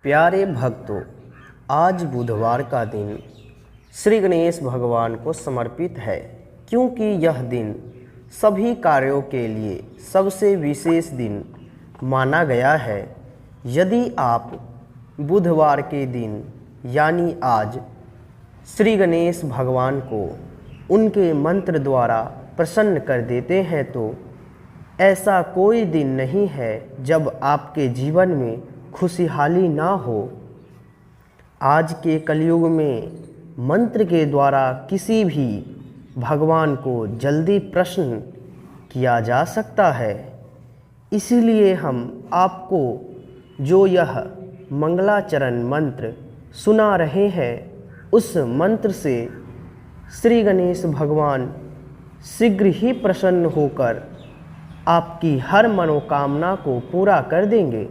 प्यारे भक्तों, आज बुधवार का दिन श्री गणेश भगवान को समर्पित है, क्योंकि यह दिन सभी कार्यों के लिए सबसे विशेष दिन माना गया है। यदि आप बुधवार के दिन यानी आज श्री गणेश भगवान को उनके मंत्र द्वारा प्रसन्न कर देते हैं तो ऐसा कोई दिन नहीं है जब आपके जीवन में खुशहाली ना हो। आज के कलयुग में मंत्र के द्वारा किसी भी भगवान को जल्दी प्रसन्न किया जा सकता है। इसीलिए हम आपको जो यह मंगलाचरण मंत्र सुना रहे हैं, उस मंत्र से श्री गणेश भगवान शीघ्र ही प्रसन्न होकर आपकी हर मनोकामना को पूरा कर देंगे।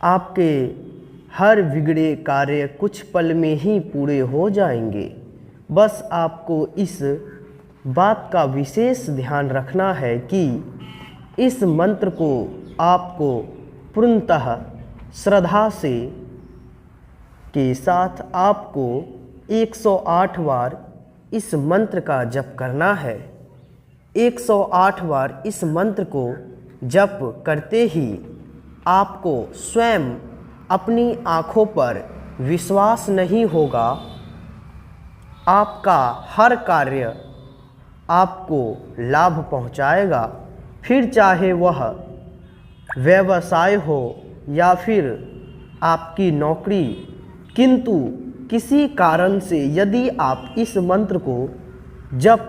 आपके हर बिगड़े कार्य कुछ पल में ही पूरे हो जाएंगे। बस आपको इस बात का विशेष ध्यान रखना है कि इस मंत्र को आपको पूर्णतः श्रद्धा से के साथ आपको 108 बार इस मंत्र का जप करना है। 108 बार इस मंत्र को जप करते ही आपको स्वयं अपनी आँखों पर विश्वास नहीं होगा। आपका हर कार्य आपको लाभ पहुंचाएगा, फिर चाहे वह व्यवसाय हो या फिर आपकी नौकरी। किंतु किसी कारण से यदि आप इस मंत्र को जप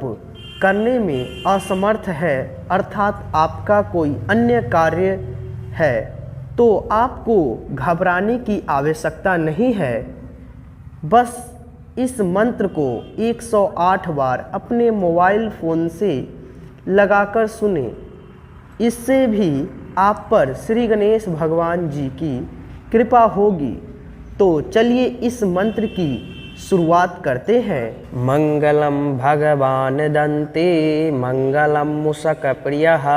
करने में असमर्थ है, अर्थात आपका कोई अन्य कार्य है, तो आपको घबराने की आवश्यकता नहीं है। बस इस मंत्र को 108 बार अपने मोबाइल फ़ोन से लगाकर सुने। इससे भी आप पर श्री गणेश भगवान जी की कृपा होगी। तो चलिए इस मंत्र की शुरुआत करते हैं। मंगलम भगवान दंते मंगलम मूषक प्रियः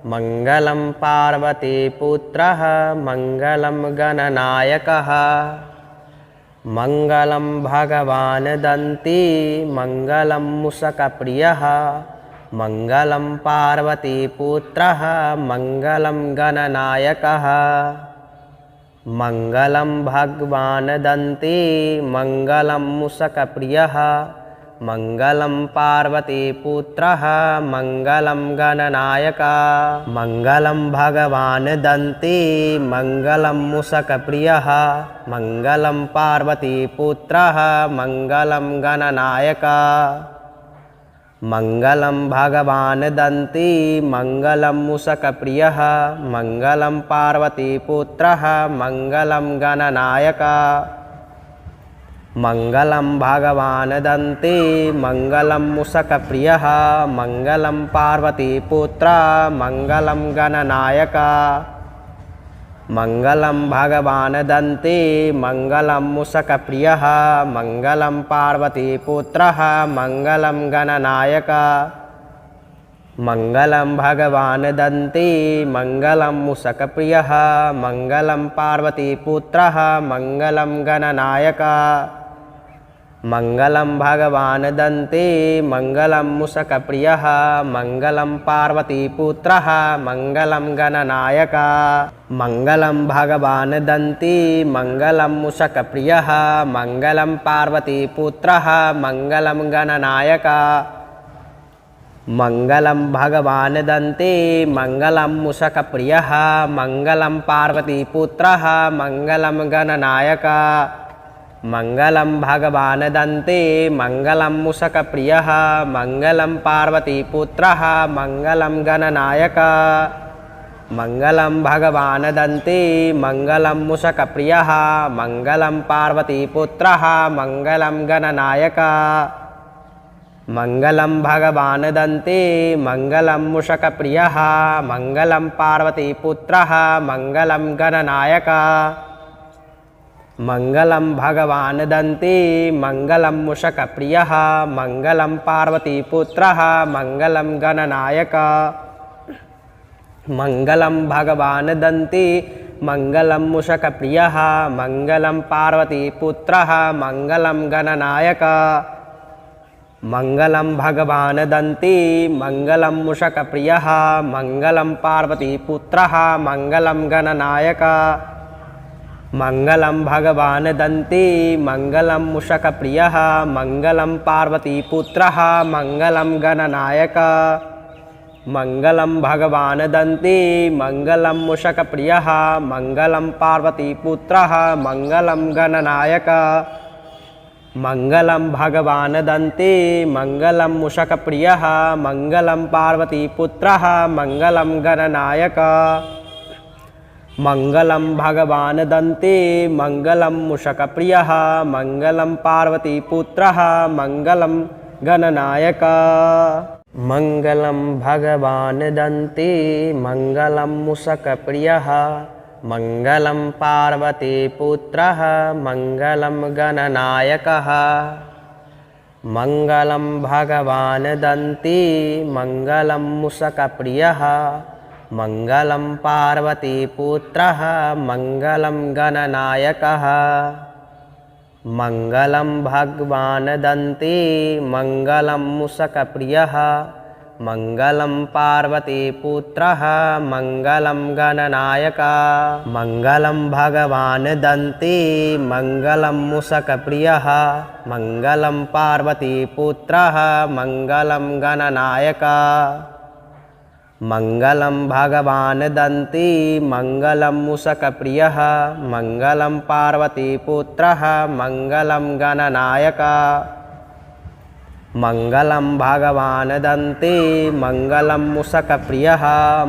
मंगलम पार्वती पुत्रः मंगलम गणनायकः। मंगलम भगवान दंते मंगलम मूषक प्रियः मंगलम पार्वती पुत्रः मंगलम गणनायकः। मंगलम भगवान दंते मंगलम मूषक प्रियः मंगलम पार्वती पुत्रः मंगलम गणनायकः। मंगलम भगवान दंते मंगलम मूषक प्रियः मंगलम पार्वती पुत्रः मंगलम गणनायकः। मंगलम भगवान दंते मंगलम मूषक प्रियः मंगलम पार्वती पुत्रः मंगलम गणनायकः। मंगलम भगवान दंते मंगलम मूषक प्रियः मंगलम पार्वती पुत्रः मंगलम गणनायकः। मंगलम भगवान दंते मंगलम मूषक प्रियः मंगलम पार्वती पुत्रः मंगलम गणनायकः। मंगलम भगवान दंते मंगलम मूषक प्रियः मंगलम पार्वती पुत्रः मंगलम गणनायकः। मंगलम भगवान दंते मंगलम मूषक प्रियः मंगलम पार्वती पुत्रः मंगलम गणनायकः। मंगलम भगवान दंते मंगलम मूषक प्रियः मंगलम पार्वती पुत्रः मंगलम गणनायकः। मंगलम भगवान दंते मंगलम मूषक प्रियः मंगलम पार्वती पुत्रः मंगलम गणनायकः। मंगलम भगवान दंते मंगलम मूषक प्रियः मंगलम पार्वती पुत्रः मंगलम गणनायकः। मंगलम भगवान दंते मंगलम मूषक प्रियः मंगलम पार्वती पुत्रः मंगलम गणनायकः। मंगलम भगवान दंते मंगलम मूषक प्रियः मंगलम पार्वती पुत्रः मंगलम गणनायकः। मंगलम भगवान दंते मंगलम मूषक प्रियः मंगलम पार्वती पुत्रः मंगलम गणनायकः। मंगलम भगवान दंते मङ्गलं मूषकप्रियः मङ्गलं पार्वतीपुत्रः मङ्गलं गणनायकः मङ्गलं भगवान् दन्ती मङ्गलं मूषकप्रियः मङ्गलं पार्वतीपुत्रः मङ्गलं गणनायकः मङ्गलं भगवान् दन्ती मङ्गलं मूषकप्रियः मङ्गलं पार्वतीपुत्रः मङ्गलं गणनायकः मङ्गलं भगवान् दन्ती मङ्गलं मूषकप्रियः मङ्गलं पार्वतीपुत्रः मङ्गलं गणनायकः मङ्गलं भगवान् दन्ती मङ्गलं मूषकप्रियः मङ्गलं पार्वतीपुत्रः मङ्गलं गणनायकः मङ्गलं भगवान् दन्ती मङ्गलं मूषकप्रियः मङ्गलं पार्वतीपुत्रः मङ्गलं गणनायकः मङ्गलं भगवान् दन्ती मङ्गलं मूषकप्रियः मङ्गलं पार्वतीपुत्रः मङ्गलं गणनायकः मङ्गलं भगवान् दन्ती मङ्गलं मूषकप्रियः मङ्गलं पार्वतीपुत्रः मङ्गलं गणनायकः मङ्गलं भगवान् दन्ती मङ्गलं मूषकप्रियः मङ्गलं पार्वतीपुत्रः मङ्गलं गणनायकः मङ्गलं भगवान् दन्ती मङ्गलं मूषकप्रियः मङ्गलं पार्वतीपुत्रः मङ्गलं गणनायकः मङ्गलं भगवान् दन्ती मङ्गलं मूषकप्रियः मङ्गलं पार्वतीपुत्रः मङ्गलं गणनायकः मङ्गलं भगवान् दन्ती मङ्गलं मूषकप्रियः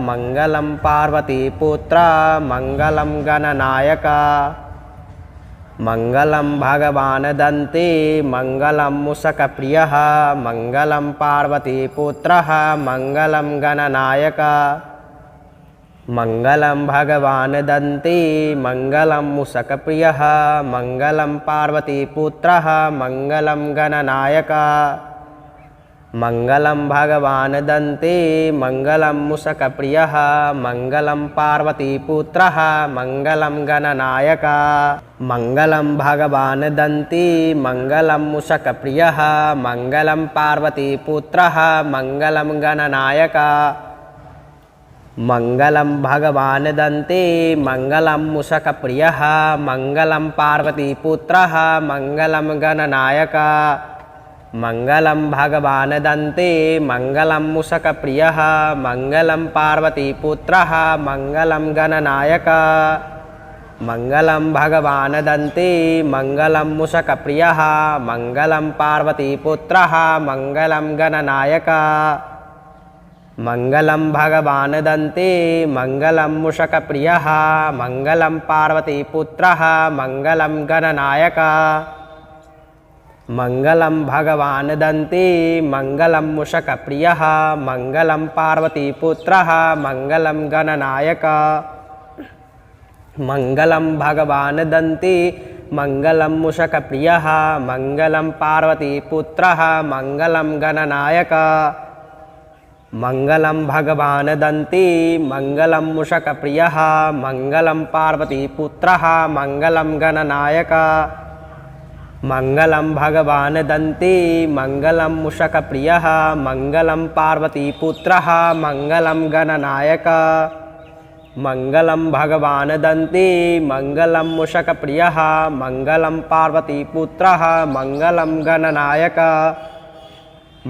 मङ्गलं पार्वतीपुत्रः मङ्गलं गणनायकः मङ्गलं भगवान् दन्ती मङ्गलं मूषकप्रियः मङ्गलं पार्वतीपुत्रः मङ्गलं गणनायकः मङ्गलं भगवान् दन्ती मङ्गलं मूषकप्रियः मङ्गलं पार्वतीपुत्रः मङ्गलं गणनायकः मङ्गलं भगवान् दन्ती मङ्गलं मूषकप्रियः मङ्गलं पार्वतीपुत्रः मङ्गलं गणनायकः मङ्गलं भगवान् दन्ती मङ्गलं मूषकप्रियः मङ्गलं पार्वतीपुत्रः मङ्गलं गणनायकः मङ्गलं भगवान् दन्ती मङ्गलं मूषकप्रियः मङ्गलं पार्वतीपुत्रः मङ्गलं गणनायकः मङ्गलं भगवान् दन्ती मङ्गलं मूषकप्रियः मङ्गलं पार्वतीपुत्रः मङ्गलं गणनायकः मङ्गलं भगवान् दन्ती मङ्गलं मूषकप्रियः मङ्गलं पार्वतीपुत्रः मङ्गलं गणनायकः मङ्गलं भगवान् दन्ती मङ्गलं मूषकप्रियः मङ्गलं पार्वतीपुत्रः मङ्गलं गणनायकः मङ्गलं भगवान् दन्ती मङ्गलं मूषकप्रियः मङ्गलं पार्वतीपुत्रः मङ्गलं गणनायकः मङ्गलं भगवान् दन्ती मङ्गलं मूषकप्रियः मङ्गलं पार्वतीपुत्रः मङ्गलं गणनायकः मङ्गलं भगवान् दन्ती मङ्गलं मूषकप्रियः मङ्गलं पार्वतीपुत्रः मङ्गलं गणनायकः मङ्गलं भगवान् दन्ती मङ्गलं मूषकप्रियः मङ्गलं पार्वतीपुत्रः मङ्गलं गणनायकः मङ्गलं भगवान् दन्ती मङ्गलं मूषकप्रियः मङ्गलं पार्वतीपुत्रः मङ्गलं गणनायकः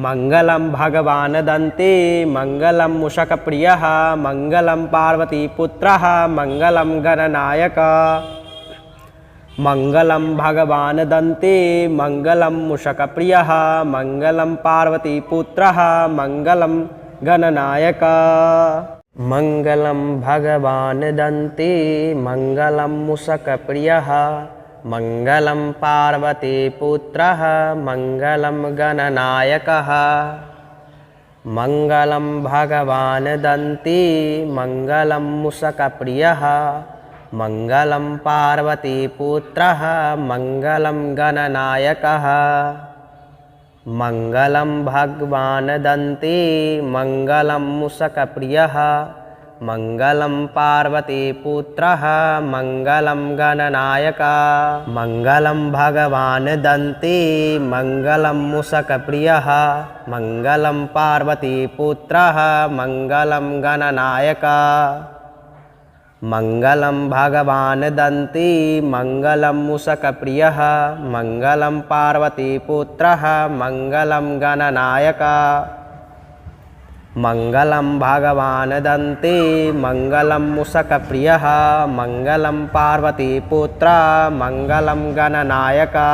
मङ्गलं भगवान् दन्ती मङ्गलं मूषकप्रियः मङ्गलं पार्वतीपुत्रः मङ्गलं गणनायकः मङ्गलं भगवान् दन्ती मङ्गलं मूषकप्रियः मङ्गलं पार्वतीपुत्रः मङ्गलं गणनायकः मङ्गलं भगवान् दन्ती मङ्गलं मूषकप्रियः मङ्गलं पार्वतीपुत्रः मङ्गलं गणनायकः मङ्गलं भगवान् दन्ती मङ्गलं मूषकप्रियः मङ्गलं पार्वतीपुत्रः मङ्गलं गणनायकः मङ्गलं भगवान् दन्ती मङ्गलं मूषकप्रियः मङ्गलं पार्वतीपुत्रः मङ्गलं गणनायका मङ्गलं भगवान् दन्ती मङ्गलं मूषकप्रियः मङ्गलं पार्वतीपुत्रः मङ्गलं गणनायका मङ्गलं भगवान् दन्ती मङ्गलं मूषकप्रियः मङ्गलं पार्वतीपुत्रः मङ्गलं गणनायका मङ्गलं भगवान् दन्ती मङ्गलं मूषकप्रियः मङ्गलं पार्वतीपुत्रः मङ्गलं गणनायका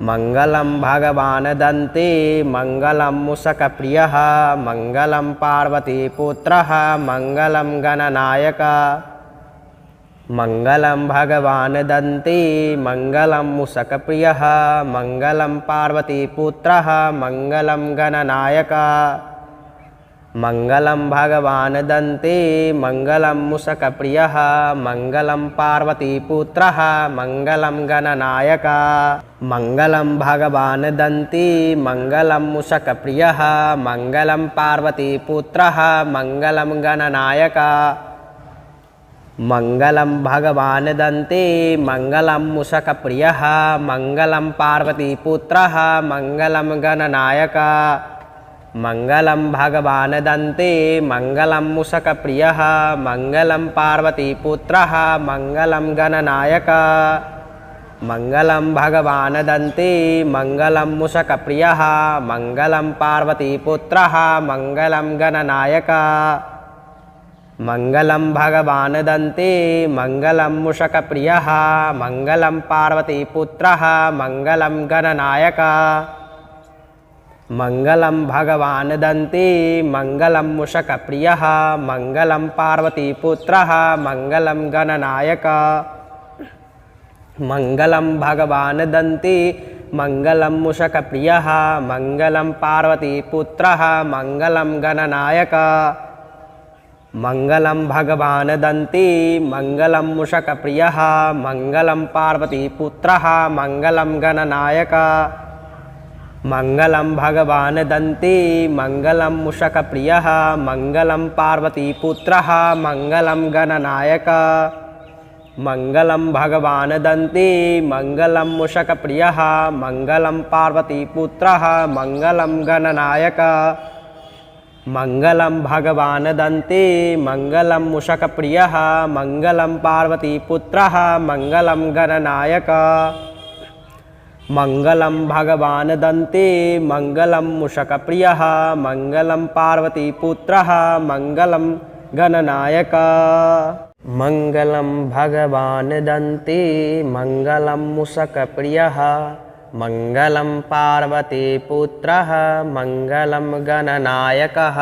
मङ्गलं भगवान् दन्ती मङ्गलं मूषकप्रियः मङ्गलं पार्वतीपुत्रः मङ्गलं गणनायका मङ्गलं भगवान् दन्ती मङ्गलं मूषकप्रियः मङ्गलं पार्वतीपुत्रः मङ्गलं गणनायका मङ्गलं भगवान् दन्ती मङ्गलं मूषकप्रियः मङ्गलं पार्वतीपुत्रः मङ्गलं गणनायका मङ्गलं भगवान् दन्ती मङ्गलं मूषकप्रियः मङ्गलं पार्वतीपुत्रः मङ्गलं गणनायका मङ्गलं भगवान् दन्ती मङ्गलं मूषकप्रियः मङ्गलं पार्वतीपुत्रः मङ्गलं गणनायका मङ्गलं भगवान् दन्ती मङ्गलं मूषकप्रियः मङ्गलं पार्वतीपुत्रः मङ्गलं गणनायका मङ्गलं भगवान् दन्ती मङ्गलं मूषकप्रियः मङ्गलं पार्वतीपुत्रः मङ्गलं गणनायका मङ्गलं भगवान् दन्ती मङ्गलं मूषकप्रियः मङ्गलं पार्वतीपुत्रः मङ्गलं गणनायका मङ्गलं भगवान् दन्ती मङ्गलं मूषकप्रियः मङ्गलं पार्वतीपुत्रः मङ्गलं गणनायका मङ्गलं भगवान् दन्ती मङ्गलं मूषकप्रियः मङ्गलं पार्वतीपुत्रः मङ्गलं गणनायका मङ्गलं भगवान् दन्ती मङ्गलं मूषकप्रियः मङ्गलं पार्वतीपुत्रः मङ्गलं गणनायका मङ्गलं भगवान् दन्ती मङ्गलं मूषकप्रियः मङ्गलं पार्वतीपुत्रः मङ्गलं गणनायका मङ्गलं भगवान् दन्ती मङ्गलं मूषकप्रियः मङ्गलं पार्वतीपुत्रः मङ्गलं गणनायका मङ्गलं भगवान् दन्ती मङ्गलं मूषकप्रियः मङ्गलं पार्वतीपुत्रः मङ्गलं गणनायका मङ्गलं भगवान् दन्ती मङ्गलं मूषकप्रियः मङ्गलं पार्वतीपुत्रः मङ्गलं गणनायका मङ्गलं भगवान् दन्ती मङ्गलं मूषकप्रियः मङ्गलं पार्वतीपुत्रः मङ्गलं गणनायकः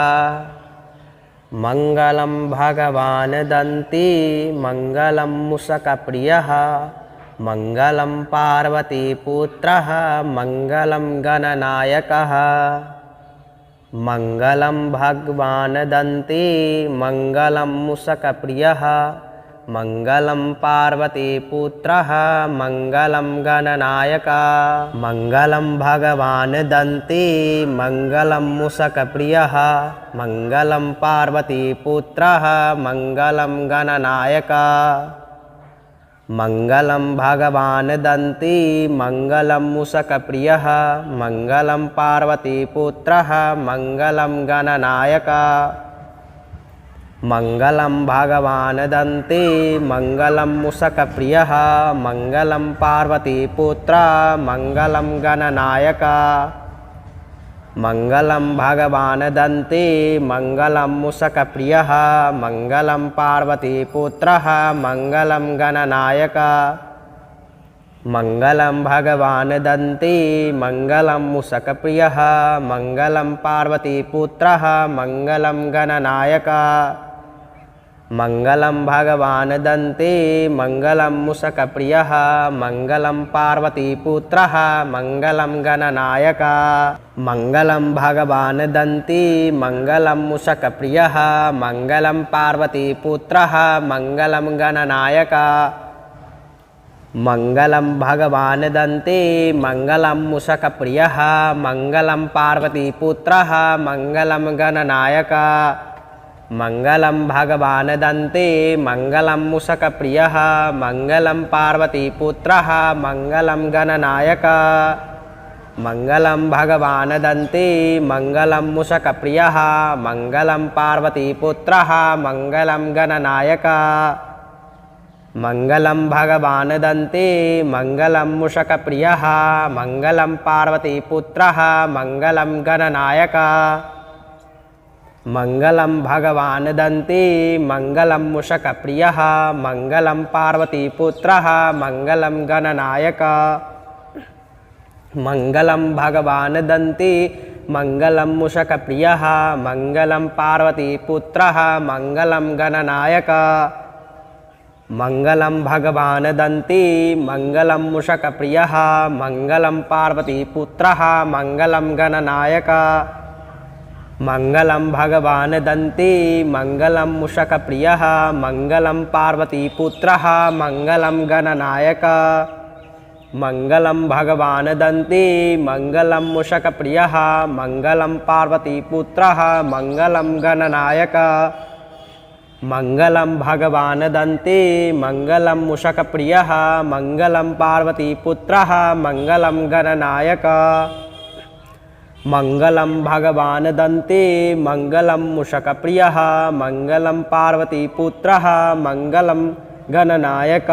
मङ्गलं भगवान् दन्ती मङ्गलं मूषकप्रियः मङ्गलं पार्वतीपुत्रः मङ्गलं गणनायकः मङ्गलं भगवान् दन्ती मङ्गलं मूषकप्रियः मङ्गलं पार्वतीपुत्रः मङ्गलं गणनायका मङ्गलं भगवान् दन्ती मङ्गलं मूषकप्रियः मङ्गलं पार्वतीपुत्रः मङ्गलं गणनायका मङ्गलं भगवान् दन्ती मङ्गलं मूषकप्रियः मङ्गलं पार्वतीपुत्रः मङ्गलं गणनायका मङ्गलं भगवान् दन्ती मङ्गलं मूषकप्रियः मङ्गलं पार्वतीपुत्रः मङ्गलं गणनायका मङ्गलं भगवान् दन्ती मङ्गलं मूषकप्रियः मङ्गलं पार्वतीपुत्रः मङ्गलं गणनायका मङ्गलं भगवान् दन्ती मङ्गलं मूषकप्रियः मङ्गलं पार्वतीपुत्रः मङ्गलं गणनायका मङ्गलं भगवान् दन्ती मङ्गलं मूषकप्रियः मङ्गलं पार्वतीपुत्रः मङ्गलं गणनायका मङ्गलं भगवान् दन्ती मङ्गलं मूषकप्रियः मङ्गलं पार्वतीपुत्रः मङ्गलं गणनायका मङ्गलं भगवान् दन्ती मङ्गलं मूषकप्रियः मङ्गलं पार्वतीपुत्रः मङ्गलं गणनायका मंगलम भगवान दन्ते मंगलम मूषकप्रियः मंगलम पार्वतीपुत्रः मंगलम गणनायक मंगलम भगवान दन्ते मंगलम मूषकप्रियः मंगलम पार्वतीपुत्रः मंगलम गणनायक मंगलम भगवान दन्ते मंगलम मूषकप्रियः मंगलम पार्वतीपुत्रः मंगलम गणनायक मंगलम भगवान दन्ते मंगलम मूषकप्रियः मंगलम पार्वतीपुत्रः मंगलम गणनायक मंगलम भगवान दन्ते मंगलम मूषकप्रियः मंगलम पार्वतीपुत्रः मंगलम गणनायक मंगलम भगवान दन्ते मंगलम मूषकप्रियः मंगलम पार्वतीपुत्रः मंगलम गणनायक मंगलम भगवान दन्ते मंगलम मूषकप्रियः मंगलम पार्वतीपुत्रः मंगलम गणनायक मंगलम भगवान दन्ते मंगलम मूषकप्रियः मंगलम पार्वतीपुत्रः मंगलम गणनायक मंगलम भगवान दन्ते मंगलम मूषकप्रियः मंगलम पार्वतीपुत्रः मंगलम गणनायक मंगलम भगवान दन्ते मंगलम मूषकप्रियः मंगलम पार्वतीपुत्रः मंगलम गणनायक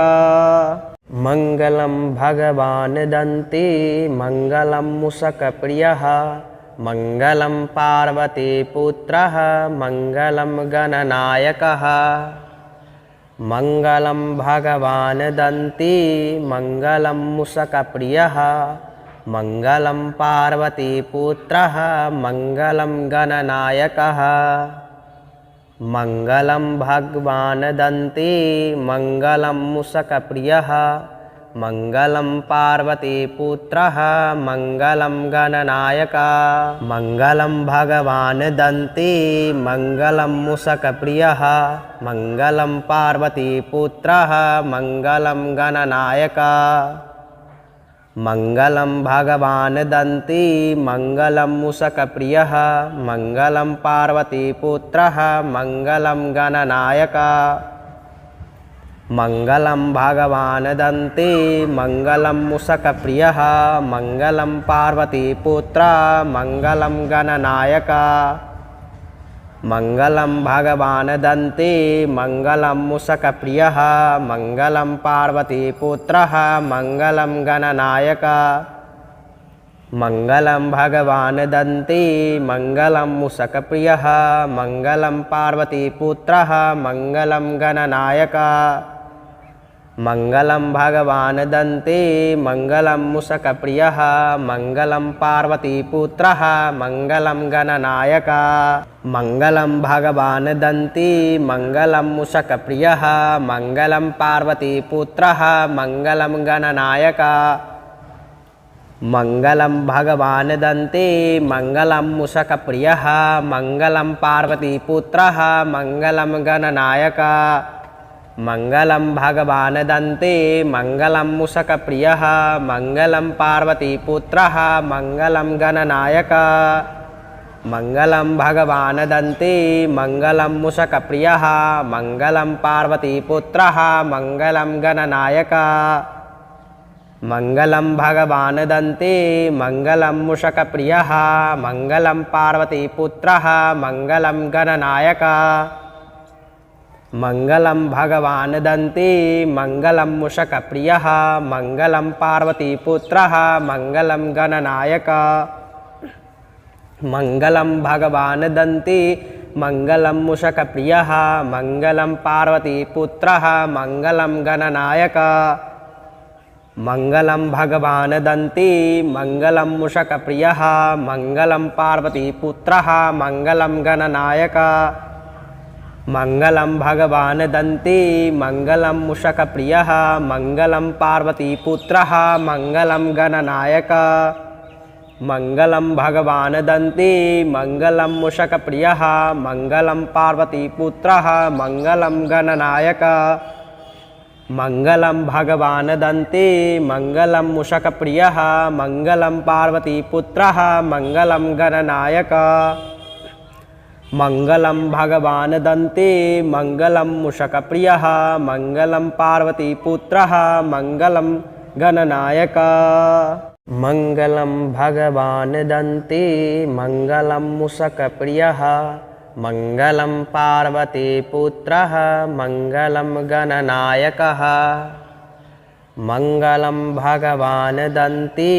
मंगलम भगवान दन्ते मंगलम मूषकप्रियः मंगलम पार्वतीपुत्रः मंगलम गणनायकः मंगलम भगवान दन्ते मंगलम मूषकप्रियः मंगलम पार्वतीपुत्रः मंगलम गणनायकः मंगलम भगवान दन्ते मंगलम मूषकप्रियः मंगलम पार्वतीपुत्रः मंगलम गणनायक मंगलम भगवान दन्ते मंगलम मूषकप्रियः मंगलम पार्वतीपुत्रः मंगलम गणनायक मंगलम भगवान दन्ते मंगलम मूषकप्रियः मंगलम पार्वतीपुत्रः मंगलम गणनायक मंगलम भगवान दन्ते मंगलम मूषकप्रियः मंगलम पार्वतीपुत्रः मंगलम गणनायक मंगलम भगवान दन्ते मंगलम मूषकप्रियः मंगलम पार्वतीपुत्रः मंगलम गणनायक मंगलम भगवान दन्ते मंगलम मूषकप्रियः मंगलम पार्वतीपुत्रः मंगलम गणनायक मंगलम भगवान दन्ते मंगलम मूषकप्रियः मंगलम पार्वतीपुत्रः मंगलम गणनायक मंगलम भगवान दन्ते मंगलम मूषकप्रियः मंगलम पार्वतीपुत्रः मंगलम गणनायक मंगलम भगवान दन्ते मंगलम मूषकप्रियः मंगलम पार्वतीपुत्रः मंगलम गणनायक मंगलम भगवान दन्ते मंगलम मूषकप्रियः मंगलम पार्वतीपुत्रः मंगलम गणनायक मंगलम भगवान दन्ते मंगलम मूषकप्रियः मंगलम पार्वतीपुत्रः मंगलम गणनायक मंगलम भगवान दन्ते मंगलम मूषकप्रियः मंगलम पार्वतीपुत्रः मंगलम गणनायक मंगलम भगवान दन्ते मंगलम मूषकप्रियः मंगलम पार्वतीपुत्रः मंगलम गणनायक मंगलम भगवान दन्ते मंगलम मूषकप्रियः मंगलम पार्वतीपुत्रः मंगलम गणनायक मंगलम भगवान दन्ते मंगलम मूषकप्रियः मंगलम पार्वतीपुत्रः मंगलम गणनायक मंगलम भगवान दन्ते मंगलम मूषकप्रियः मंगलम पार्वतीपुत्रः मंगलम गणनायक मंगलम भगवान दन्ते मंगलम मूषकप्रियः मंगलम पार्वतीपुत्रः मंगलम गणनायक मंगलम भगवान दन्ते मंगलम मूषकप्रियः मंगलम पार्वतीपुत्रः मंगलम गणनायक मंगलम भगवान दन्ते मंगलम मूषकप्रियः मंगलम पार्वतीपुत्रः मंगलम गणनायक। मंगलम भगवान दन्ते मंगलम मूषकप्रियः मंगलम पार्वतीपुत्रः मंगलम गणनायकः। मंगलम भगवान दन्ते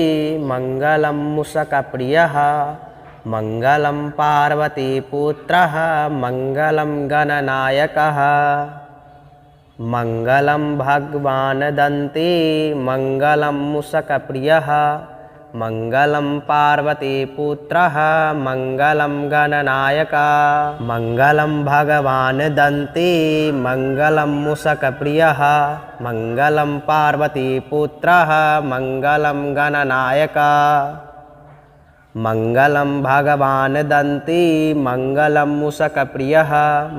मंगलम मूषकप्रियः मंगलम पार्वतीपुत्रः मंगलम गणनायकः। मंगलम भगवान दन्ते मंगलम मूषकप्रियः मंगलम पार्वतीपुत्रः मंगलम गणनायकः। मंगलम भगवान दन्ते मंगलम मूषकप्रियः मंगलम पार्वतीपुत्रः मंगलम गणनायकः। मंगलम भगवान दन्ते मंगलम मूषकप्रियः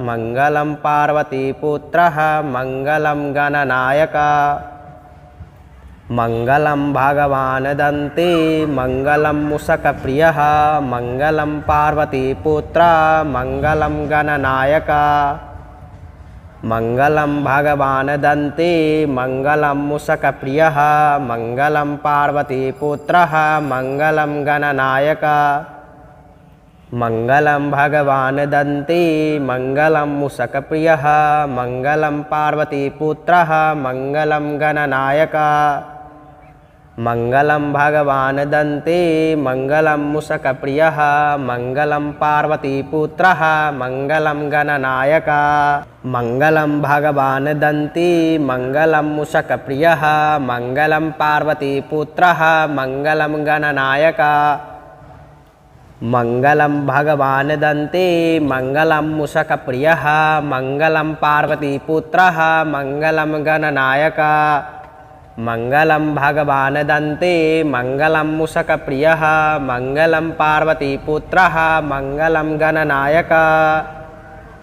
मंगलम पार्वतीपुत्रः मंगलम गणनायकः। मंगलम भगवान दन्ते मंगलम मूषकप्रियः मंगलम पार्वतीपुत्रः मंगलम गणनायकः। मंगलम भगवान दन्ते मंगलम मूषकप्रियः मंगलम पार्वतीपुत्रः मंगलम गणनायकः। मंगलम भगवान दन्ते मंगलम मूषकप्रियः मंगलम पार्वतीपुत्रः मंगलम गणनायकः। मंगलम भगवान दन्ते मंगलम मूषकप्रियः मंगलम पार्वतीपुत्रः मंगलम गणनायकः। मंगलम भगवान दन्ते मंगलम मूषकप्रियः मंगलम पार्वतीपुत्रः मंगलम गणनायकः। मंगलम भगवान दन्ते मंगलम मूषकप्रियः मंगलम पार्वतीपुत्रः मंगलम गणनायकः। मंगलम भगवान दन्ते मंगलम मूषकप्रियः मंगलम पार्वतीपुत्रः मंगलम गणनायकः।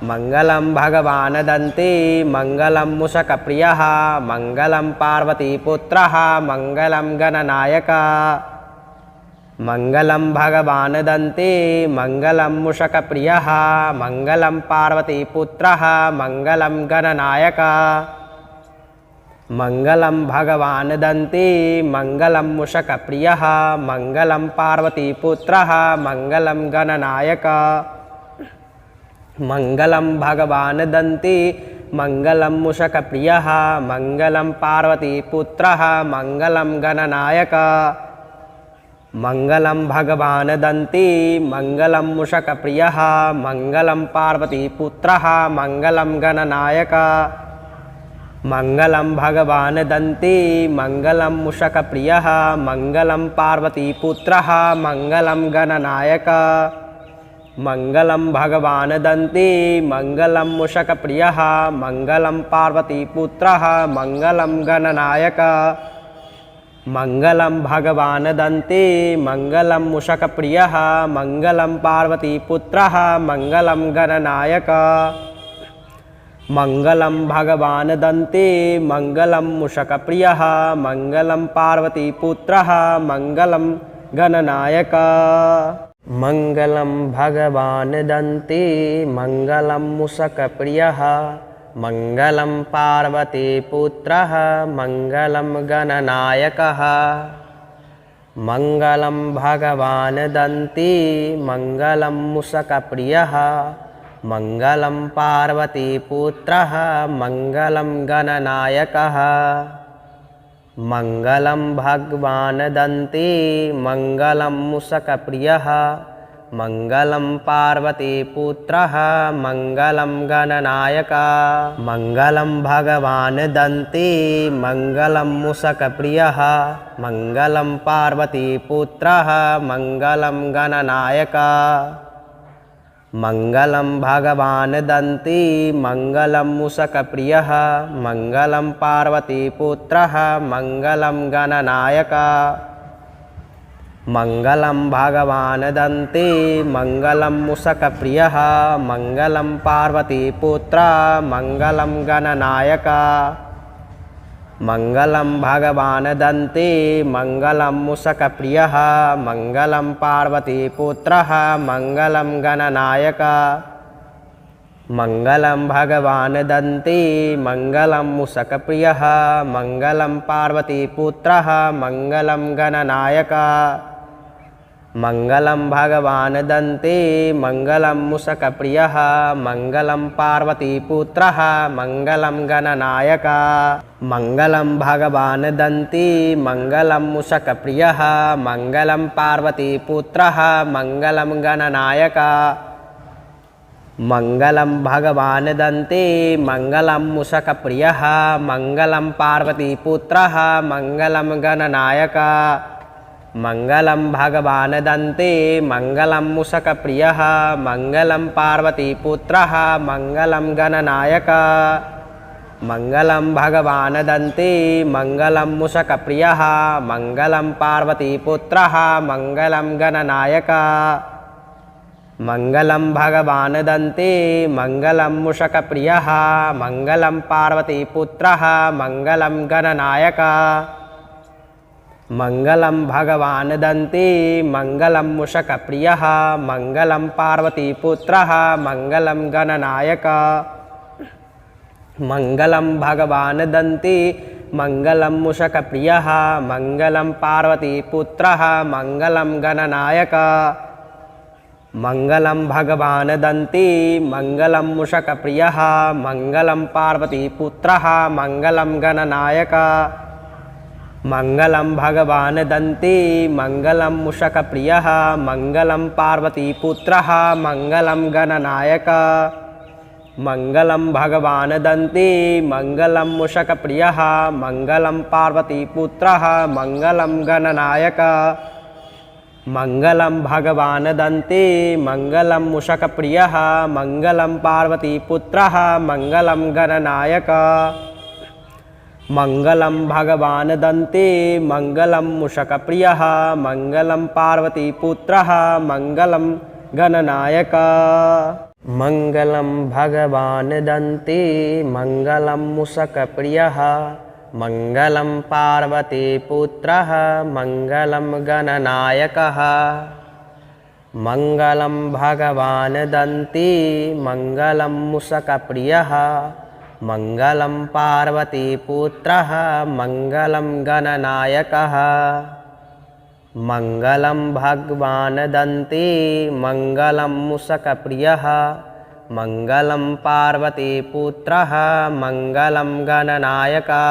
मंगलम भगवान दन्ते मंगलम मूषकप्रियः मंगलम पार्वतीपुत्रः मंगलम गणनायकः। मंगलम भगवान दन्ते मंगलम मूषकप्रियः मंगलम पार्वतीपुत्रः मंगलम गणनायकः। मंगलम भगवान दन्ते मंगलम मूषकप्रियः मंगलम पार्वतीपुत्रः मंगलम गणनायकः। मंगलम भगवान दन्ते मंगलम मूषकप्रियः मंगलम पार्वतीपुत्रः मंगलम गणनायकः। मंगलम भगवान दन्ते मंगलम मूषकप्रियः मंगलम पार्वतीपुत्रः मंगलम गणनायकः। मंगलम भगवान दन्ते मंगलम मूषकप्रियः मंगलम पार्वतीपुत्रः मंगलम गणनायकः। मंगलम भगवान दन्ते मंगलम मूषकप्रियः मंगलम पार्वतीपुत्रः मंगलम गणनायकः। मंगलम भगवान दन्ते मंगलम मूषकप्रियः मंगलम पार्वतीपुत्रः मंगलम गणनायकः। मंगलम भगवान दन्ते मंगलम मूषकप्रियः मंगलम पार्वतीपुत्रः मंगलम गणनायकः। मंगलम भगवान दन्ते मंगलम मूषकप्रियः मंगलम पार्वतीपुत्रः मंगलम गणनायकः। मंगलम भगवान दन्ते मंगलम मूषकप्रियः मंगलम पार्वतीपुत्रः मंगलम गणनायकः। मंगलम भगवान दन्ते मंगलम मूषकप्रियः मंगलम पार्वतीपुत्रः मंगलम गणनायकः। मंगलम भगवान दन्ते मंगलम मूषकप्रियः मंगलम पार्वतीपुत्रः मंगलम गणनायकः। मंगलम भगवान दन्ते मंगलम मूषकप्रियः मंगलम पार्वतीपुत्रः मंगलम गणनायकः। मंगलम भगवान दन्ते मंगलम मूषकप्रियः मंगलम पार्वतीपुत्रः मंगलम गणनायकः। मंगलम भगवान दन्ते मंगलम मूषकप्रियः मंगलम पार्वतीपुत्रः मंगलम गणनायकः। मंगलम भगवान दन्ती मंगलम मूषकप्रियः मंगलम पार्वतीपुत्रः मंगलम गणनायका। मंगलम भगवान दन्ती मंगलम मूषकप्रियः मंगलम पार्वतीपुत्रः मंगलम गणनायका। मंगलम भगवान दन्ती मंगलम मूषकप्रियः मंगलम पार्वतीपुत्रः मंगलम गणनायका। मंगलम भगवान दन्ती मंगलम मूषकप्रियः मंगलम पार्वतीपुत्रः मंगलम गणनायका। मंगलम भगवान दन्ती मंगलम मूषकप्रियः मंगलम पार्वतीपुत्रः मंगलम गणनायका। मंगलम भगवान दन्ती मंगलम मूषकप्रियः मंगलम पार्वतीपुत्रः मंगलम गणनायका। मंगलम भगवान दन्ती मंगलम मूषकप्रियः मंगलम पार्वतीपुत्रः मंगलम गणनायका। मंगलम भगवान दन्ती मंगलम मूषकप्रियः मंगलम पार्वतीपुत्रः मंगलम गणनायका। मंगलम भगवान दन्ती मंगलम मूषकप्रियः मंगलम पार्वतीपुत्रः मंगलम गणनायका। मंगलम भगवान दन्ती मंगलम मूषकप्रियः मंगलम पार्वतीपुत्रः मंगलम गणनायका। मंगलम भगवान दन्ती मंगलम मूषकप्रियः मंगलम पार्वतीपुत्रः मंगलम गणनायका। मंगलम भगवान दन्ती मंगलम मूषकप्रियः मंगलम पार्वतीपुत्रः मंगलम गणनायका। मंगलम भगवान दन्ती मंगलम मूषकप्रियः मंगलम पार्वतीपुत्रः मंगलम गणनायका। मंगलम भगवान दन्ती मंगलम मूषकप्रियः मंगलम पार्वतीपुत्रः मंगलम गणनायका। मंगलम भगवान दन्ती मंगलम मूषकप्रियः मंगलम पार्वतीपुत्रः मंगलम गणनायकः। मंगलम भगवान दन्ती मंगलम मूषकप्रियः मंगलम पार्वतीपुत्रः मंगलम गणनायकः। मंगलम भगवान दन्ती मंगलम मूषकप्रियः मंगलम पार्वतीपुत्रः मंगलम गणनायका।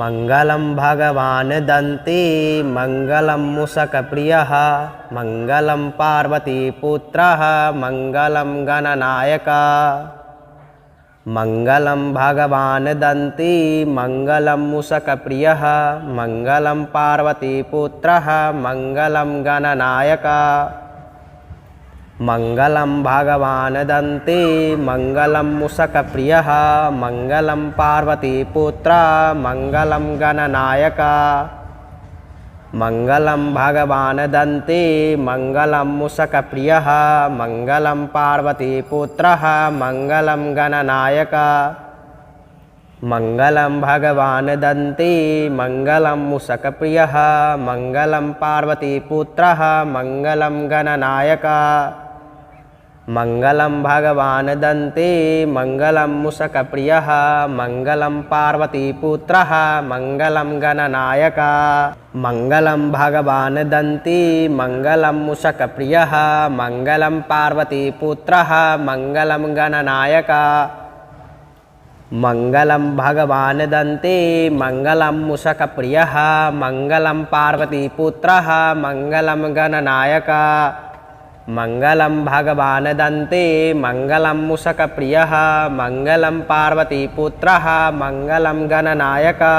मंगलम भगवान दन्ती मंगलम मूषकप्रियः मंगलम पार्वतीपुत्रः मंगलम गणनायका। मंगलम भगवान दन्ती मंगलम मूषकप्रियः मंगलम पार्वतीपुत्रः मंगलम गणनायका। मंगलम भगवान दन्ती मंगलम मूषकप्रियः मंगलम पार्वतीपुत्रः मंगलम गणनायका। मंगलम भगवान दन्ती मंगलम मूषकप्रियः मंगलम पार्वतीपुत्रः मंगलम गणनायका। मंगलम भगवान दन्ती मंगलम मूषकप्रियः मंगलम पार्वतीपुत्रः मंगलम गणनायका। मंगलम भगवान दन्ती मंगलम मूषकप्रियः मंगलम पार्वतीपुत्रः मंगलम गणनायका। मंगलम भगवान दन्ती मंगलम मूषकप्रियः मंगलम पार्वतीपुत्रः मंगलम गणनायका। मंगलम भगवान दन्ती मंगलम मूषकप्रियः मंगलम पार्वतीपुत्रः मंगलम गणनायका। मंगलम भगवान दन्ती मंगलम मूषकप्रियः मंगलम पार्वतीपुत्रः मंगलम गणनायका।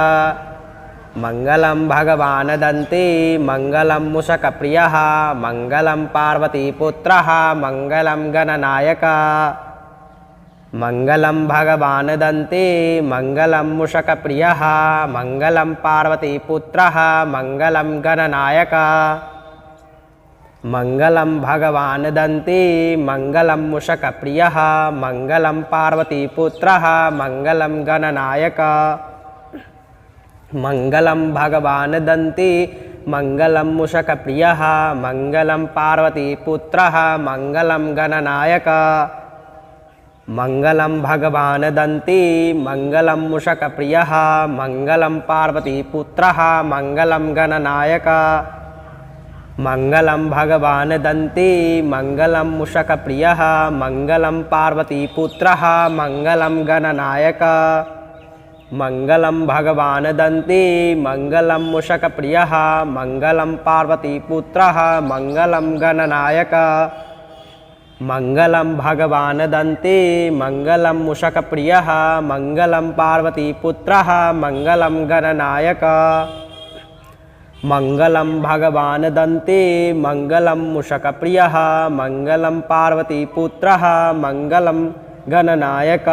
मंगलम भगवान दन्ती मंगलम मूषकप्रियः मंगलम पार्वतीपुत्रः मंगलम गणनायका। मंगलम भगवान दन्ती मंगलम मूषकप्रियः मंगलम पार्वतीपुत्रः मंगलम गणनायका। मंगलम भगवान दन्ती मंगलम मूषकप्रियः मंगलम पार्वतीपुत्रः मंगलम गणनायका। मंगलम भगवान दन्ती मंगलम मूषकप्रियः मंगलम पार्वतीपुत्रः मंगलम गणनायका। मंगलम भगवान दन्ती मंगलम मूषकप्रियः मंगलम पार्वतीपुत्रः मंगलम गणनायक। मंगलम भगवान दन्ती मंगलम मूषकप्रियः मंगलम पार्वतीपुत्रः मंगलम गणनायक। मंगलम भगवान दन्ती मंगलम मूषकप्रियः मंगलम पार्वतीपुत्रः मंगलम गणनायक। मंगलम भगवान दन्ती मंगलम मूषकप्रियः मंगलम पार्वतीपुत्रः मंगलम गणनायक। मंगलम भगवान दन्ती मंगलम मूषकप्रियः मंगलम पार्वतीपुत्रः मंगलम गणनायक।